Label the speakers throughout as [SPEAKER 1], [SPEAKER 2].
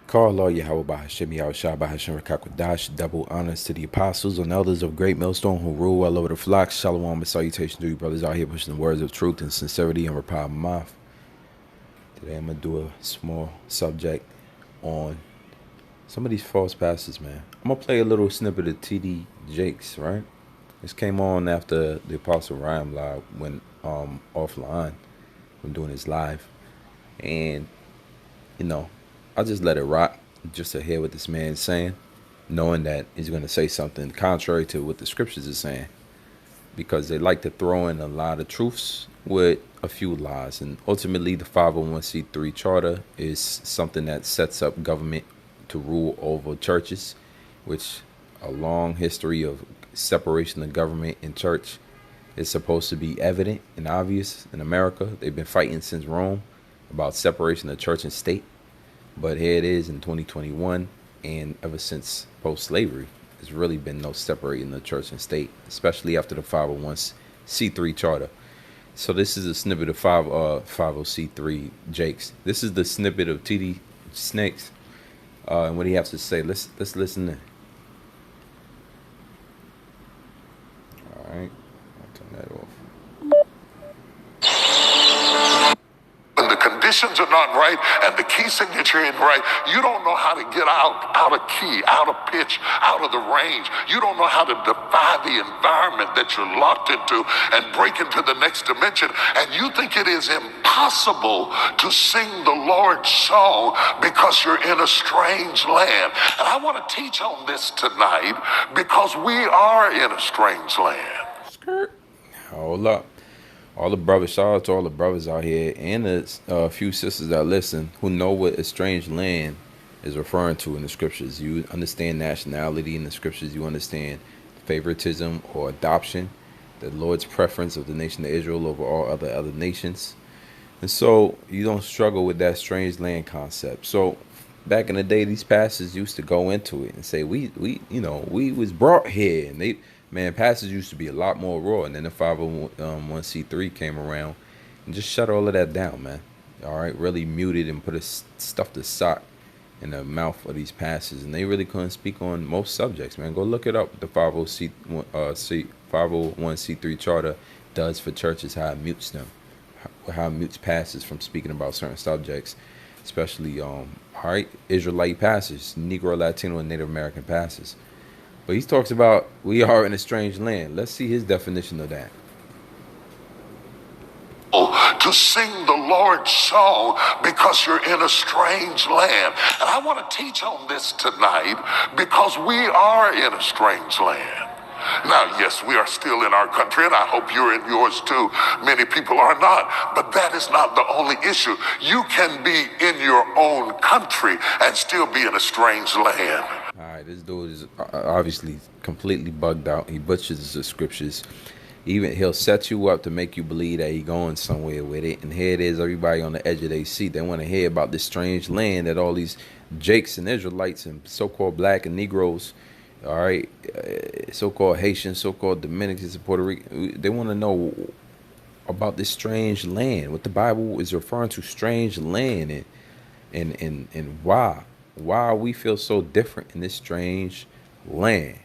[SPEAKER 1] Call law Yahweh Bahashem Yahweh Shah Bahashem Rakakadash. Double honors to the apostles and elders of Great Millstone who rule well over the flocks. Shalom and salutation to you brothers out here pushing the words of truth and sincerity and reply my mouth. Today I'm going to do a small subject on some of these false pastors, man. I'm going to play a little snippet of T.D. Jakes, right? This came on after the Apostle Ryan live went offline from doing his live. And, you know, I'll just let it rock just to hear what this man's saying, knowing that he's going to say something contrary to what the scriptures are saying, because they like to throw in a lot of truths with a few lies. And ultimately, the 501c3 charter is something that sets up government to rule over churches, which a long history of separation of government and church is supposed to be evident and obvious in America. They've been fighting since Rome about separation of church and state. But here it is in 2021, and ever since post-slavery, there's really been no separating the church and state, especially after the 501c3 charter. So this is a snippet of 50c3 Jakes. This is the snippet of T.D. Snakes, and what he has to say. Let's listen in. All right, I'll turn that off.
[SPEAKER 2] Conditions are not right and the key signature ain't right, you don't know how to get out of key, out of pitch, out of the range. You don't know how to defy the environment that you're locked into and break into the next dimension. And you think it is impossible to sing the Lord's song because you're in a strange land. And I want to teach on this tonight because we are in a strange land.
[SPEAKER 1] Skirt. Hold up. All the brothers, shout out to all the brothers out here and a few sisters that listen who know what a strange land is referring to in the scriptures. You understand nationality in the scriptures. You understand favoritism or adoption, the Lord's preference of the nation of Israel over all other nations. And so you don't struggle with that strange land concept. So back in the day, these pastors used to go into it and say, we was brought here, and man, pastors used to be a lot more raw, and then the 501c3 came around and just shut all of that down, man. All right, really muted and put a stuffed a sock in the mouth of these pastors, and they really couldn't speak on most subjects, man. Go look it up. The 501c3 charter does for churches, how it mutes them, how it mutes pastors from speaking about certain subjects, especially all right, Israelite pastors, Negro, Latino, and Native American pastors. But he talks about we are in a strange land. Let's see his definition of that.
[SPEAKER 2] To sing the Lord's song because you're in a strange land. And I want to teach on this tonight because we are in a strange land. Now, yes, we are still in our country, and I hope you're in yours too. Many people are not, but that is not the only issue. You can be in your own country and still be in a strange land.
[SPEAKER 1] All right, this dude is obviously completely bugged out. He butchers the scriptures. Even he'll set you up to make you believe that he's going somewhere with it. And here it is, everybody on the edge of their seat. They want to hear about this strange land that all these Jakes and Israelites and so-called black and Negroes, all right, so-called Haitians, so-called Dominicans and Puerto Rican, they want to know about this strange land, what the Bible is referring to, strange land, and why we feel so different in this strange land.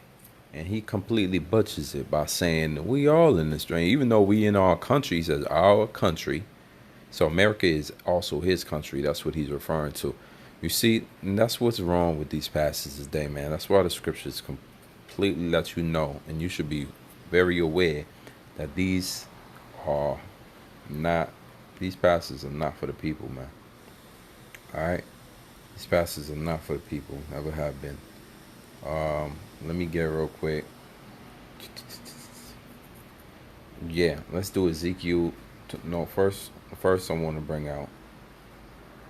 [SPEAKER 1] And he completely butchers it by saying we all in this strange, even though we in our country, he says our country. So America is also his country. That's what he's referring to. You see, and that's what's wrong with these pastors today, man. That's why the scriptures completely let you know, and you should be very aware that these pastors are not for the people, man. All right, these pastors are not for the people. Never have been. Let me get it real quick. Yeah, let's do Ezekiel. No, first I want to bring out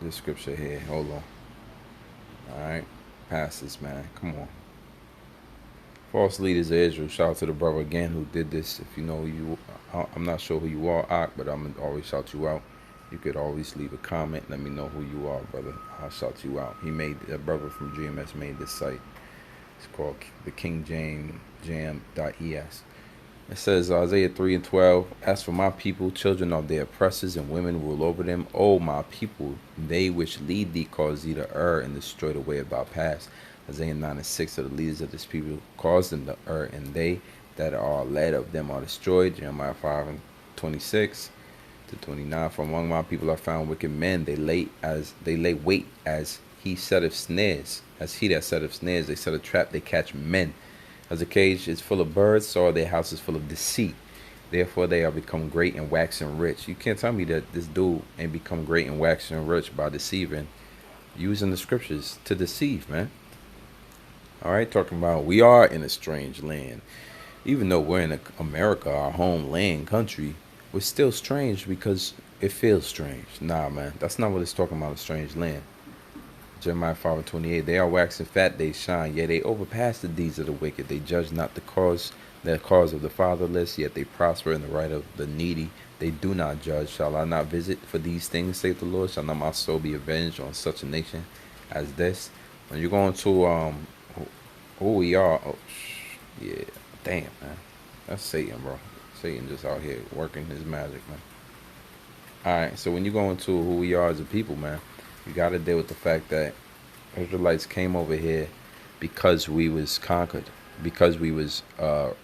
[SPEAKER 1] this scripture here. Hold on. All right, pastors, man, come on. False leaders of Israel. Shout out to the brother again who did this. If you know who you, I'm not sure who you are, but I'm gonna always shout you out. You could always leave a comment. Let me know who you are, brother. I'll shout you out. He made, a brother from GMS made this site. It's called the 𝐋𝐀𝐍𝐆𝐄.es. It says Isaiah 3:12, as for my people, children are their oppressors, and women rule over them. O my people, they which lead thee cause thee to err and destroy the way of thy paths. Isaiah 9:6, of the leaders of this people cause them to err, and they that are led of them are destroyed. Jeremiah 5:26 to 29, for among my people are found wicked men. They lay wait as he setteth snares. As he that setteth snares, they set a trap, they catch men. As a cage is full of birds, so are their houses full of deceit. Therefore they are become great and waxing rich. You can't tell me that this dude ain't become great and waxing rich by deceiving, using the scriptures to deceive, man. All right, talking about we are in a strange land. Even though we're in America, our homeland country, we're still strange because it feels strange. Nah, man, that's not what it's talking about, a strange land. Jeremiah 5:28, they are waxing fat, they shine, yet they overpass the deeds of the wicked. They judge not the cause of the fatherless, yet they prosper in the right of the needy. They do not judge. Shall I not visit for these things, saith the Lord? Shall not my soul be avenged on such a nation as this? When you're going to who we are, oh, yeah, damn, man. That's Satan, bro. Satan just out here working his magic, man. Alright, so when you go into who we are as a people, man, you got to deal with the fact that Israelites came over here because we was conquered, because we was our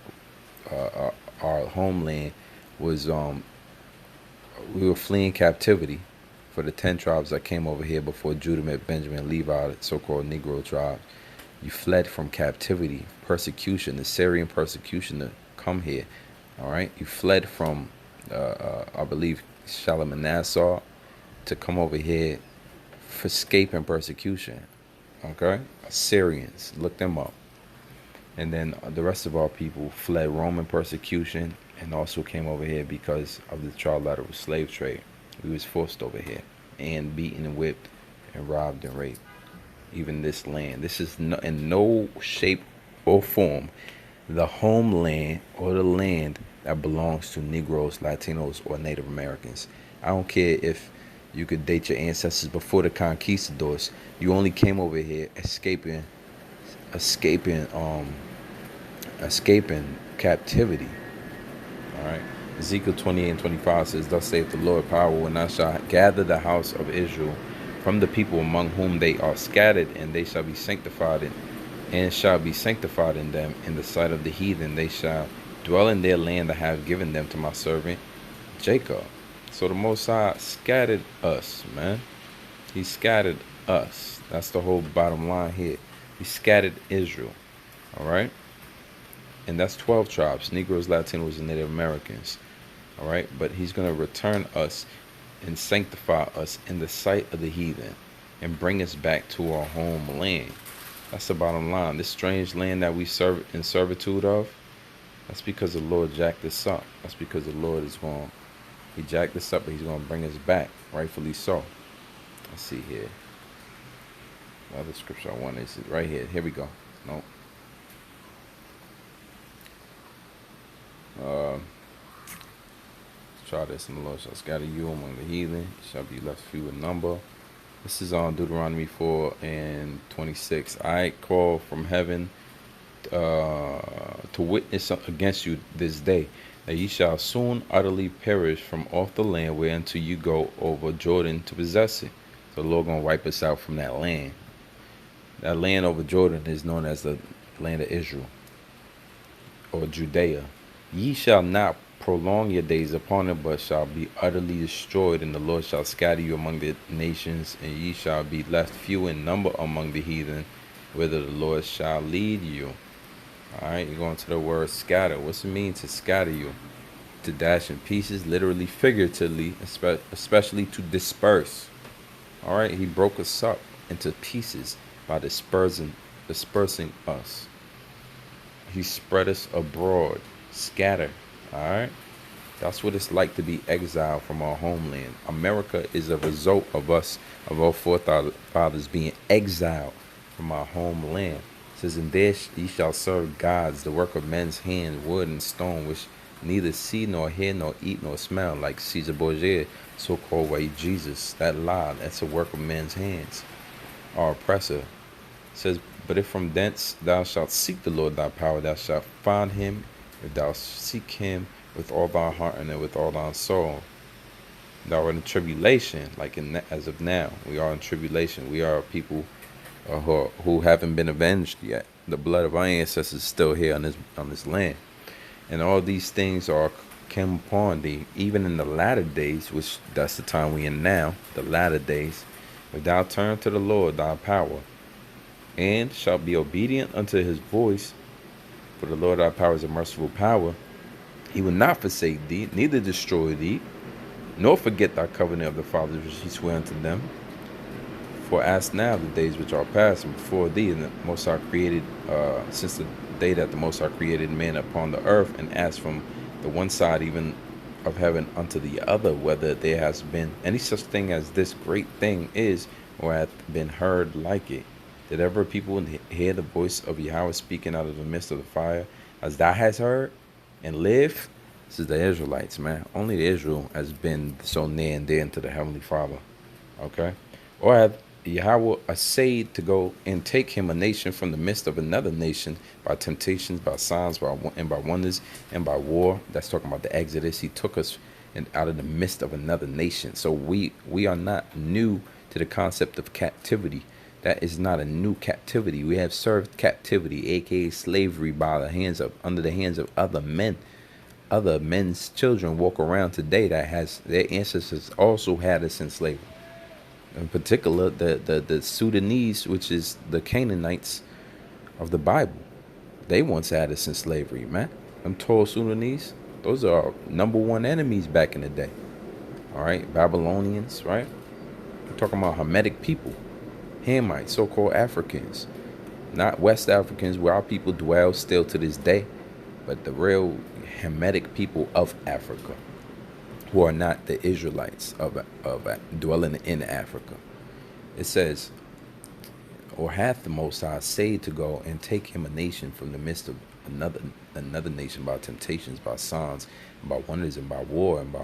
[SPEAKER 1] homeland was we were fleeing captivity for the 10 tribes that came over here before Judah met Benjamin, Levi, so-called Negro tribes. You fled from captivity, persecution, the Syrian persecution to come here. All right, you fled from I believe Shalmaneser to come over here for escaping persecution. Okay, Assyrians, look them up. And then the rest of our people fled Roman persecution and also came over here because of the trilateral slave trade. We was forced over here and beaten and whipped and robbed and raped. Even this land, this is in no shape or form the homeland or the land that belongs to Negroes, Latinos, or Native Americans. I don't care if you could date your ancestors before the conquistadors. You only came over here escaping captivity. All right. Ezekiel 28:25 says, thus saith the Lord, power, when I shall gather the house of Israel from the people among whom they are scattered, and they shall be sanctified and shall be sanctified in them in the sight of the heathen. They shall dwell in their land I have given them to my servant Jacob. So the Most High scattered us, man. He scattered us. That's the whole bottom line here. He scattered Israel. All right. And that's 12 tribes, Negroes, Latinos, and Native Americans. All right. But he's going to return us and sanctify us in the sight of the heathen and bring us back to our homeland. That's the bottom line. This strange land that we serve in servitude of, that's because the Lord jacked us up. That's because the Lord is going, he jacked us up, but he's going to bring us back, rightfully so. Let's see here. The other scripture I want is right here. Here we go. Nope. Try this, and the Lord shall scatter you among the heathen. You shall be left few in number. This is on Deuteronomy 4:26. I call from heaven to witness against you this day, that ye shall soon utterly perish from off the land whereunto you go over Jordan to possess it. So the Lord gonna wipe us out from that land. That land over Jordan is known as the land of Israel, or Judea. Ye shall not prolong your days upon it, but shall be utterly destroyed, and the Lord shall scatter you among the nations, and ye shall be left few in number among the heathen, whither the Lord shall lead you. All right, you're going to the word scatter. What's it mean to scatter you? To dash in pieces, literally, figuratively, especially to disperse. All right, he broke us up into pieces by dispersing us. He spread us abroad, scatter. All right, that's what it's like to be exiled from our homeland. America is a result of us, of our forefathers being exiled from our homeland. It says, and there ye shall serve gods, the work of men's hands, wood and stone, which neither see nor hear nor eat nor smell, like 𝐶𝐶, so-called white Jesus. That lie, that's a work of men's hands. Our oppressor. It says, but if from thence thou shalt seek the Lord thy power, thou shalt find him If thou seek him with all thy heart and with all thy soul, thou art in tribulation. Like as of now, we are in tribulation. We are people who haven't been avenged yet. The blood of our ancestors is still here on this land, and all these things are come upon thee, even in the latter days, which that's the time we in now, the latter days. If thou turn to the Lord thy power, and shalt be obedient unto his voice, for the Lord thy power is a merciful power, he will not forsake thee, neither destroy thee, nor forget thy covenant of the fathers which he sware unto them. For ask now the days which are past, and before thee, and the Most High created, since the day that the Most High created man upon the earth, and asked from the one side even of heaven unto the other, whether there has been any such thing as this great thing is, or hath been heard like it. Did ever people hear the voice of Yahweh speaking out of the midst of the fire, as thou hast heard, and live? This is the Israelites, man. Only the Israel has been so near and dear to the Heavenly Father. Okay? Or hath Yahweh essayed to go and take him a nation from the midst of another nation by temptations, by signs, and by wonders, and by war? That's talking about the Exodus. He took us out of the midst of another nation. So we are not new to the concept of captivity. That is not a new captivity. We have served captivity, aka slavery, by the hands of under the hands of other men. Other men's children walk around today that has their ancestors also had us in slavery. In particular, the Sudanese, which is the Canaanites of the Bible, they once had us in slavery, man. Them tall Sudanese, those are our #1 enemies back in the day. All right, Babylonians, right? We're talking about Hamitic people, Hamites, so-called Africans, not West Africans, where our people dwell still to this day, but the real Hamitic people of Africa, who are not the Israelites of dwelling in Africa. It says, or hath the Most High said to go and take him a nation from the midst of another nation by temptations, by signs, and by wonders, and by war, and by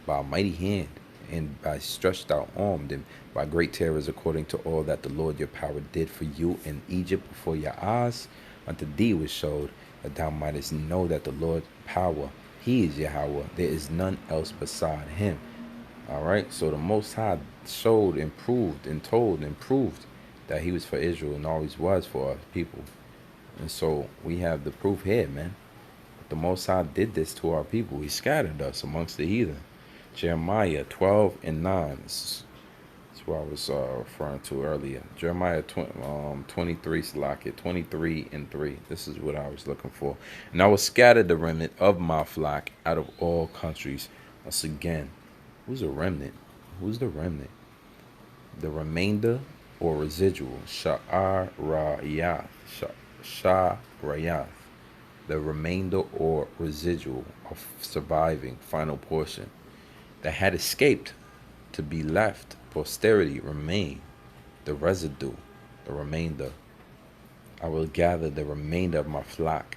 [SPEAKER 1] a mighty hand, and by stretched out arm, and by great terrors, according to all that the Lord your power did for you in Egypt before your eyes. Unto thee was showed, that thou mightest know that the Lord power, he is Yahweh, there is none else beside him. All right, so the Most High showed and proved and told and proved that he was for Israel and always was for us people. And so we have the proof here, man. The Most High did this to our people. He scattered us amongst the heathen. Jeremiah 12:9. This is what I was referring to earlier. Jeremiah 23, Salakia, 23:3. This is what I was looking for. And I will scatter the remnant of my flock out of all countries. Once again, who's a remnant? Who's the remnant? The remainder or residual. Sha'arayath. Sha'arayath. The remainder or residual of surviving final portion that had escaped to be left. Posterity remain. The residue, the remainder. I will gather the remainder of my flock.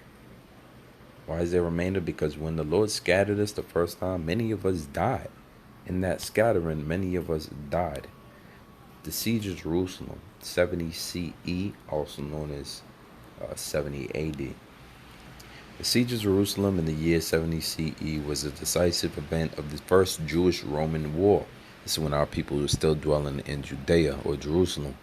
[SPEAKER 1] Why is there remainder? Because when the Lord scattered us the first time, many of us died. In that scattering, many of us died. The siege of Jerusalem, 70 CE, also known as 70 AD. The siege of Jerusalem in the year 70 CE was a decisive event of the first Jewish-Roman war. This is when our people were still dwelling in Judea or Jerusalem.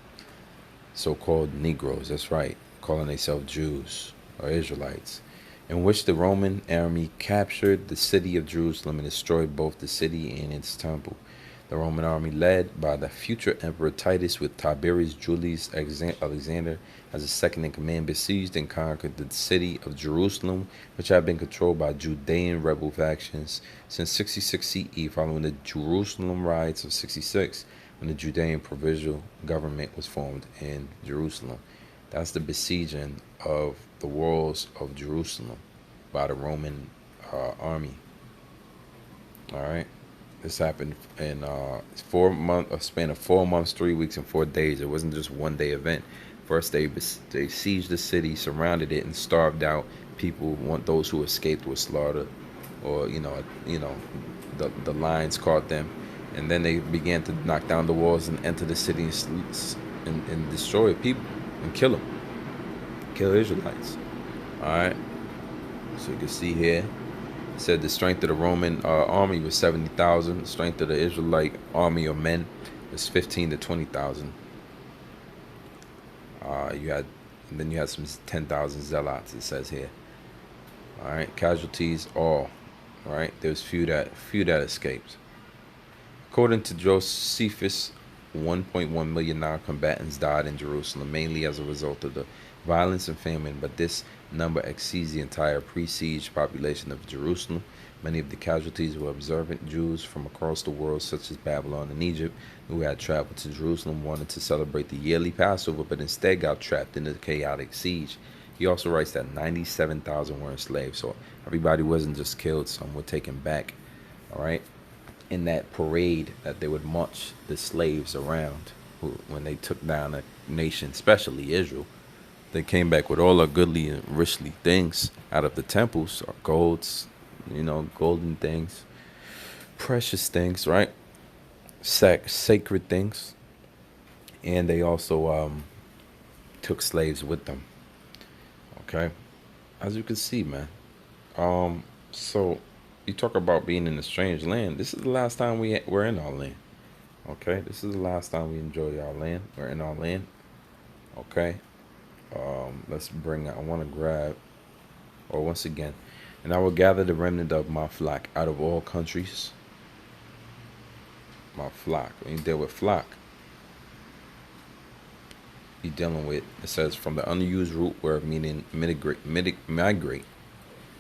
[SPEAKER 1] So-called Negroes, that's right, calling themselves Jews or Israelites, in which the Roman army captured the city of Jerusalem and destroyed both the city and its temple. The Roman army, led by the future Emperor Titus with Tiberius Julius Alexander as the second in command, besieged and conquered the city of Jerusalem, which had been controlled by Judean rebel factions since 66 CE, following the Jerusalem riots of 66, when the Judean provisional government was formed in Jerusalem. That's the besieging of the walls of Jerusalem by the Roman army. All right. This happened in a span of 4 months, 3 weeks, and 4 days. It wasn't just one day event. First, they sieged the city, surrounded it, and starved out people. Those who escaped were slaughtered, or the lions caught them, and then they began to knock down the walls and enter the city and destroy people and kill them, kill Israelites. All right. So you can see here, it said the strength of the Roman army was 70,000. The strength of the Israelite army or men was 15 to 20,000. And then you had some 10,000 zealots. It says here. All right, casualties all. All right, there's few that escaped. According to Josephus, 1.1 million non-combatants died in Jerusalem, mainly as a result of the violence and famine, but this number exceeds the entire pre-siege population of Jerusalem. Many of the casualties were observant Jews from across the world, such as Babylon and Egypt, who had traveled to Jerusalem, wanted to celebrate the yearly Passover, but instead got trapped in the chaotic siege. He also writes that 97,000 were enslaved, so everybody wasn't just killed, some were taken back. All right, in that parade that they would march the slaves around when they took down a nation, especially Israel. They came back with all the goodly and richly things out of the temples, or golds, golden things, precious things, right? Sacred things. And they also took slaves with them. Okay, as you can see, man. So you talk about being in a strange land. This is the last time we're in our land. Okay, this is the last time we enjoy our land. We're in our land. Okay. Let's bring. I want to grab. Or once again, and I will gather the remnant of my flock out of all countries. My flock. When you deal with flock, you're dealing with. It says from the unused root word meaning migrate.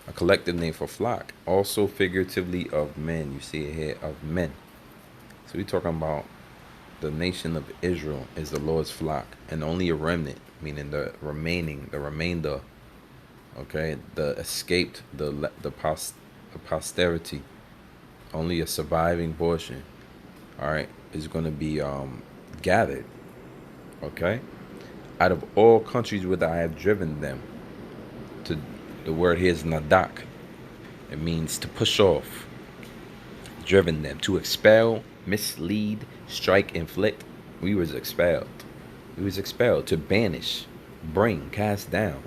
[SPEAKER 1] A collective name for flock, also figuratively of men. You see it here, of men. So we're talking about the nation of Israel is the Lord's flock, and only a remnant, meaning the remainder. Okay, the escaped, the posterity, only a surviving portion. All right, is going to be gathered. Okay, out of all countries whither I have driven them. To the word here is nadak. It means to push off. Driven them, to expel, mislead, strike, inflict. We was expelled. We was expelled. To banish, bring, cast down,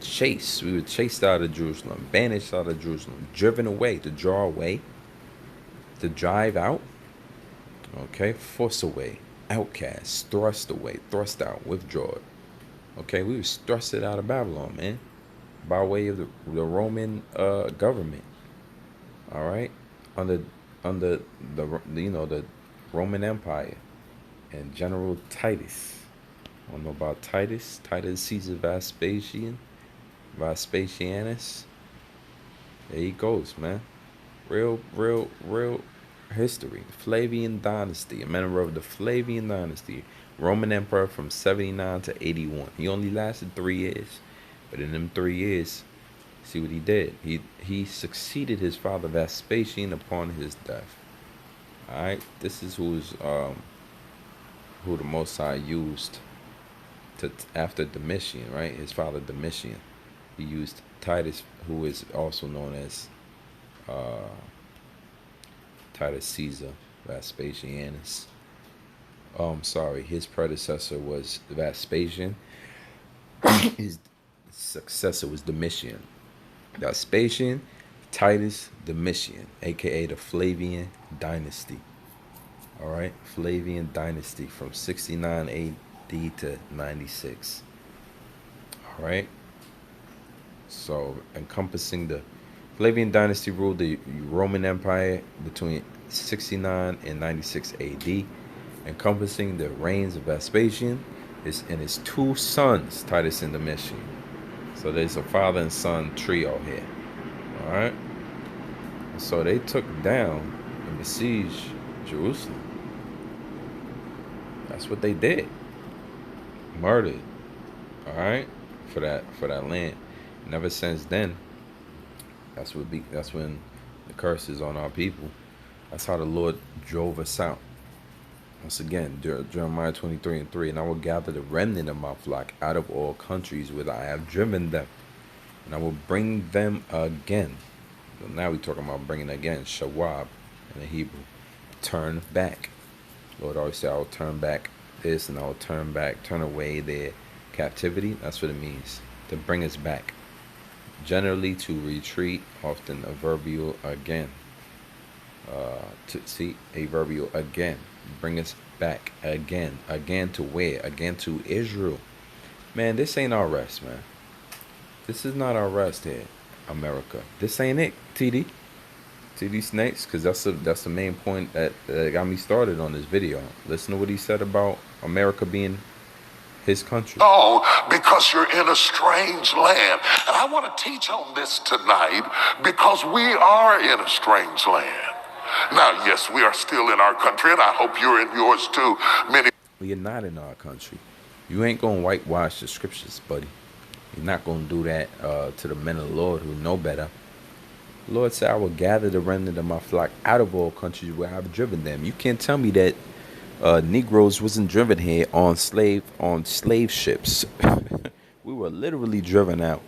[SPEAKER 1] chase. We were chased out of Jerusalem, banished out of Jerusalem, driven away, to draw away, to drive out. Okay, force away, outcast, thrust away, thrust out, withdraw. Okay, we was thrusted out of Babylon, man, by way of the Roman government. All right, under the Roman Empire and General Titus. I don't know about Titus Caesar Vespasianus. There he goes, man. Real history. Flavian dynasty, a member of the Flavian dynasty, Roman emperor from 79 to 81. He only lasted 3 years, but in them 3 years, see what he did. He succeeded his father Vespasian upon his death. All right, this is who the Most High used to after Domitian, right? His father Domitian. He used Titus, who is also known as Titus Caesar Vespasianus. His predecessor was Vespasian. His successor was Domitian. Vespasian, Titus, Domitian, aka the Flavian dynasty. All right, Flavian dynasty from 69 AD to 96. All right. So encompassing the Flavian dynasty ruled the Roman Empire between 69 and 96 AD, encompassing the reigns of Vespasian and his 2 sons, Titus and Domitian. So there's a father and son trio here. All right. So they took down and besieged Jerusalem. That's what they did. Murdered. All right. For that land. And ever since then, that's when the curse is on our people. That's how the Lord drove us out. Once again, Jeremiah 23:3, and I will gather the remnant of my flock out of all countries whither I have driven them, and I will bring them again. So now we're talking about bringing again, shawab in the Hebrew, turn back. Lord always said, I will turn back this, and I will turn away their captivity. That's what it means, to bring us back. Generally to retreat, often adverbial again. To see adverbial again. Bring us back again. Again to where? Again to Israel. Man, this ain't our rest, man. This is not our rest here, America. This ain't it, TD Snakes, because that's the main point that got me started on this video. Listen to what he said about America being his country.
[SPEAKER 2] Oh, because you're in a strange land. And I want to teach on this tonight because we are in a strange land. Now, yes, we are still in our country, and I hope you're in yours too.
[SPEAKER 1] We are not in our country. You ain't gonna whitewash the scriptures, buddy. You're not gonna do that to the men of the Lord who know better. The Lord said, I will gather the remnant of my flock out of all countries where I've driven them. You can't tell me that Negroes wasn't driven here on slave ships. We were literally driven out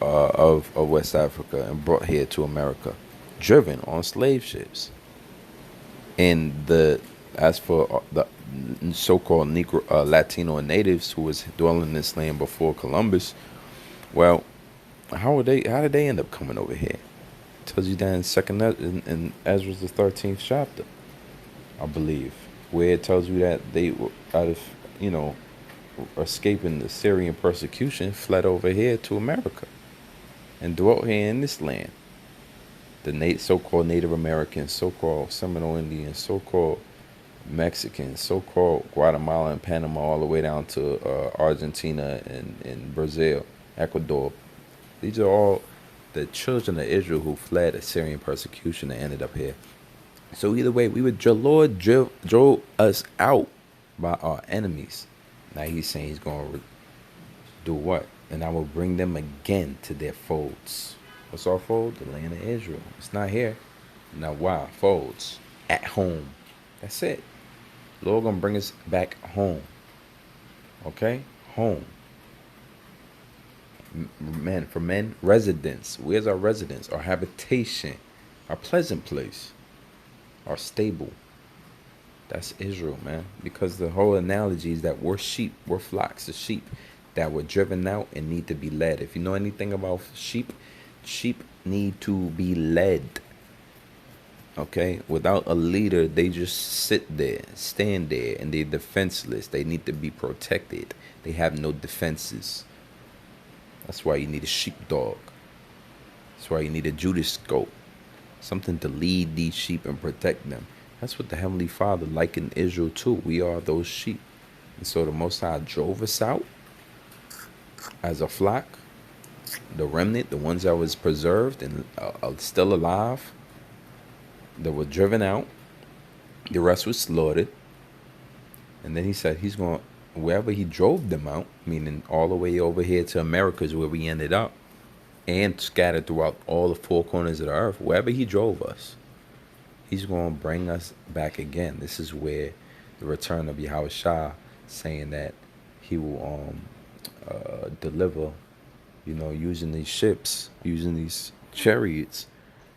[SPEAKER 1] of West Africa and brought here to America, driven on slave ships. And as for the so-called Negro, Latino and natives who was dwelling in this land before Columbus, well, how did they end up coming over here? It tells you that in Ezra's the 13th chapter, I believe, where it tells you that they were out of, escaping the Syrian persecution, fled over here to America and dwelt here in this land. The so-called Native Americans, so-called Seminole Indians, so-called Mexicans, so-called Guatemala and Panama, all the way down to Argentina and Brazil, Ecuador. These are all the children of Israel who fled Assyrian persecution and ended up here. So either way, the Lord drove us out by our enemies. Now he's saying he's going to do what? And I will bring them again to their folds. What's our fold? The land of Israel. It's not here. Now why? Folds. At home. That's it. Lord gonna bring us back home. Okay? Home. For men, residence. Where's our residence? Our habitation. Our pleasant place. Our stable. That's Israel, man. Because the whole analogy is that we're sheep. We're flocks of sheep that were driven out and need to be led. If you know anything about sheep need to be led. Okay? Without a leader, they just sit there, stand there, and they're defenseless. They need to be protected. They have no defenses. That's why you need a sheepdog. That's why you need a Judas goat. Something to lead these sheep and protect them. That's what the Heavenly Father likened Israel to. We are those sheep. And so the Most High drove us out as a flock. The remnant, the ones that was preserved and are still alive, that were driven out. The rest was slaughtered. And then he said he's going to, wherever he drove them out, meaning all the way over here to America is where we ended up, and scattered throughout all the four corners of the earth, wherever he drove us, he's going to bring us back again. This is where the return of Yahushua, saying that he will deliver, using these ships, using these chariots.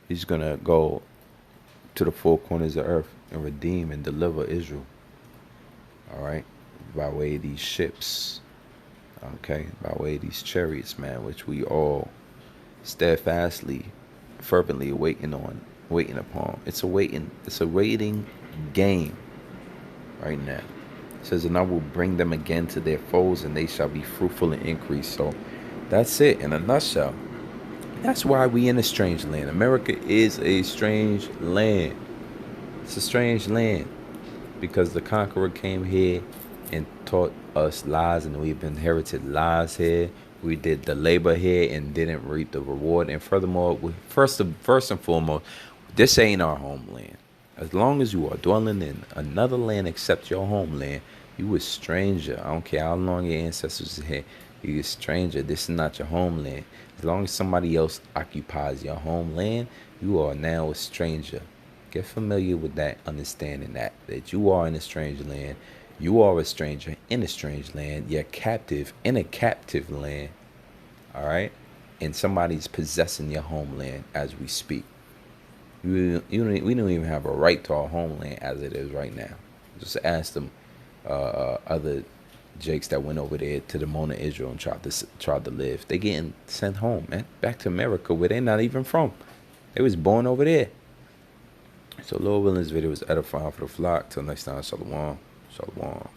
[SPEAKER 1] He's going to go to the four corners of earth and redeem and deliver Israel. All right? By way of these ships. Okay? By way of these chariots, man, which we all steadfastly, fervently waiting upon. It's a waiting game right now. It says, and I will bring them again to their foes, and they shall be fruitful and increase. So that's it in a nutshell. That's why we in a strange land. America is a strange land. It's a strange land because the conqueror came here and taught us lies, and we've inherited lies here. We did the labor here and didn't reap the reward. And furthermore, first and foremost, this ain't our homeland. As long as you are dwelling in another land except your homeland, you a stranger. I don't care how long your ancestors are here. You a stranger. This is not your homeland. As long as somebody else occupies your homeland, you are now a stranger. Get familiar with that, understanding that you are in a strange land. You are a stranger in a strange land. You're captive in a captive land. All right? And somebody's possessing your homeland as we speak. We don't even have a right to our homeland as it is right now. Just ask them other Jakes that went over there to the Mona Israel and tried to live. They getting sent home, man, back to America where they not even from. They was born over there. So Lord willing, this video was edifying for the flock. Till next time, shalom, shalom.